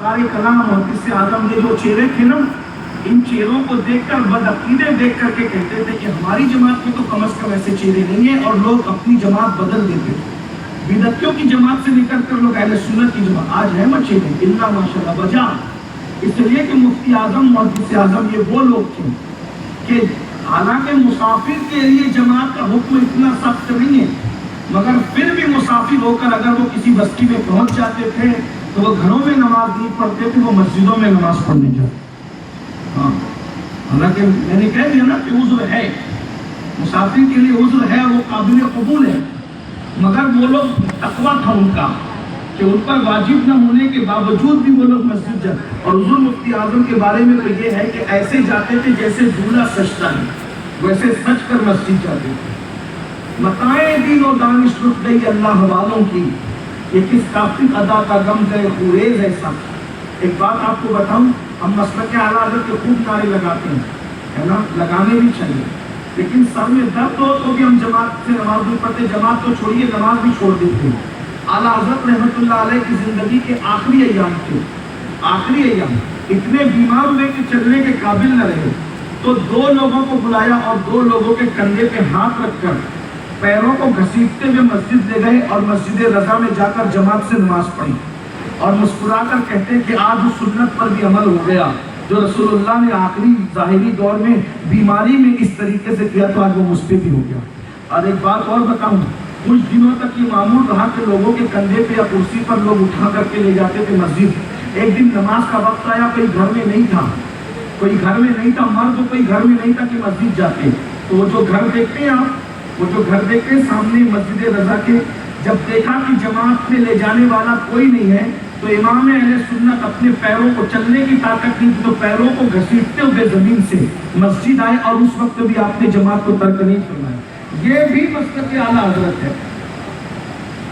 कारी कलाम मुहद्दिस आज़म ये जो चेहरे थे ना, इन चेहरों को देखकर बदअकीदे देख करके कहते थे कि हमारी जमात में तो कम से कम ऐसे चेहरे नहीं है, और लोग अपनी जमात बदल देते थे। बिदअतियों की जमात से निकल कर लोग अहले सुन्नत की जमात, आज है चेहरे इल्ला माशाअल्लाह बजा। इसलिए कि मुफ्ती आज़म मुहद्दिस आज़म ये वो लोग थे कि हालांकि मुसाफिर के लिए जमात का हुक्म इतना सख्त नहीं है, मगर फिर भी मुसाफिर होकर अगर वो किसी बस्ती में पहुंच जाते थे तो वो घरों में नमाज नहीं पढ़ते थे, वो मस्जिदों में नमाज पढ़ने जाते। हाँ, हालांकि मैंने कह दिया ना कि उज़्र है, मुसाफिर के लिए उज़्र है, वो काबिल कबूल है, मगर वो लोग तकवा था उनका कि उन पर वाजिब न होने के बावजूद भी वो लोग मस्जिद जाते। और हुज़ूर मुफ्ती आज़म के बारे में तो ये है कि ऐसे जाते थे जैसे दूल्हा सजता है, वैसे सच कर मस्जिद जाते थे। मताए दीन और दानिश लुट गई अल्लाह वालों की, ये किस काफिर अदा का गम गए खुरेज ऐसा। एक बात आपको बताऊं, हम मसलक आला हज़रत के खूब नारे लगाते हैं, है ना, लगाने भी चाहिए, लेकिन सर में दर्द हो तो भी हम जमात से नमाज नहीं पढ़ते। जमात तो छोड़िए, नमाज भी छोड़ देते हैं। आला हज़रत रहमतुल्लाह अलैह की जिंदगी के आखिरी अय्याम थे, आखिरी अय्याम इतने बीमार हुए कि चलने के काबिल न रहे, तो दो लोगों को बुलाया और दो लोगों के कंधे पे हाथ रखकर पैरों को घसीटते हुए मस्जिद ले गए और मस्जिद रजा में जाकर जमात से नमाज पढ़ी और मुस्कुराकर कहते हैं कि आज उस सुन्नत पर भी अमल हो गया जो रसूलुल्लाह ने आखिरी ज़ाहिरी दौर में बीमारी में इस तरीके से किया, तो आज वो मुझ पे भी हो गया। और एक बात और बताऊं, कुछ दिनों तक ये मामूल रहा कि लोगों के कंधे पे या कुर्सी पर लोग उठा करके ले जाते थे मस्जिद। एक दिन नमाज का वक्त आया, कोई घर में नहीं था, कोई घर में नहीं था, मर्द कोई घर में नहीं था कि मस्जिद जाते। तो वो जो घर देखते हैं आप, वो जो घर देखते हैं सामने मस्जिद रजा के, जब देखा कि जमात में ले जाने वाला कोई नहीं है, तो इमाम अहले सुन्नत अपने पैरों को, चलने की ताकत नहीं थी तो पैरों को घसीटते हुए जमीन से मस्जिद आए, और उस वक्त भी आपने जमात को तर्क नहीं फरमाया। ये भी मसलक आला हज़रत है।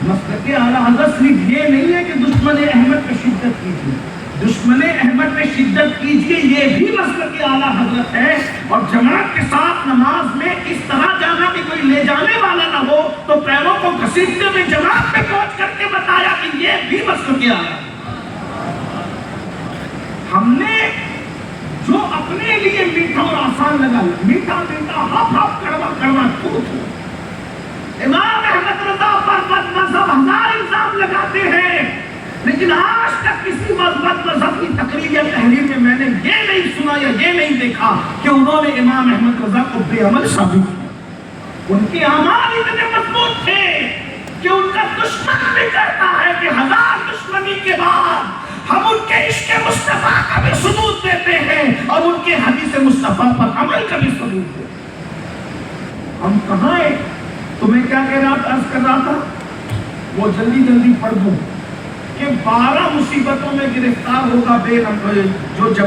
मसलक आला हज़रत सिर्फ ये नहीं है कि दुश्मन अहमद पे शिद्दत कीजिए, दुश्मन अहमद पे शिद्दत कीजिए, ये भी मसलक आला हज़रत है। और जमात के साथ नमाज में इस तरह जाना कि कोई ले जाने वाला ना हो, तो पैरों को घसीटते हुए जमात पे पहुंच करके बताया कि ये भी मसलक आला। हमने जो अपने लिए मीठा और आसान लगा, मीठा मीठा हफ हफ कड़वा कड़वा थूथ, इमाम अहमद रज़ा पर मज़हब हजार इल्जाम लगाते हैं, लेकिन आज तक किसी मज़हब की तकरीर या तहरीर में मैंने ये नहीं सुना या ये नहीं देखा कि उन्होंने इमाम अहमद रज़ा को बेअमल साबित किया। उनके अमाल इतने मजबूत थे कि उनका दुश्मन भी कहता है कि हजार दुश्मनी के बाद हम उनके इश्क़ मुस्तफ़ा का भी सबूत देते हैं और उनके हदीस मुस्तफ़ा पर अमल का भी सबूत देते हैं। हम कहाँ हैं? तो मैं क्या कह रहा था, अर्ज़ कर रहा था, वो जल्दी जल्दी पढ़ दूं कि 12 मुसीबतों में गिरफ्तार होगा जो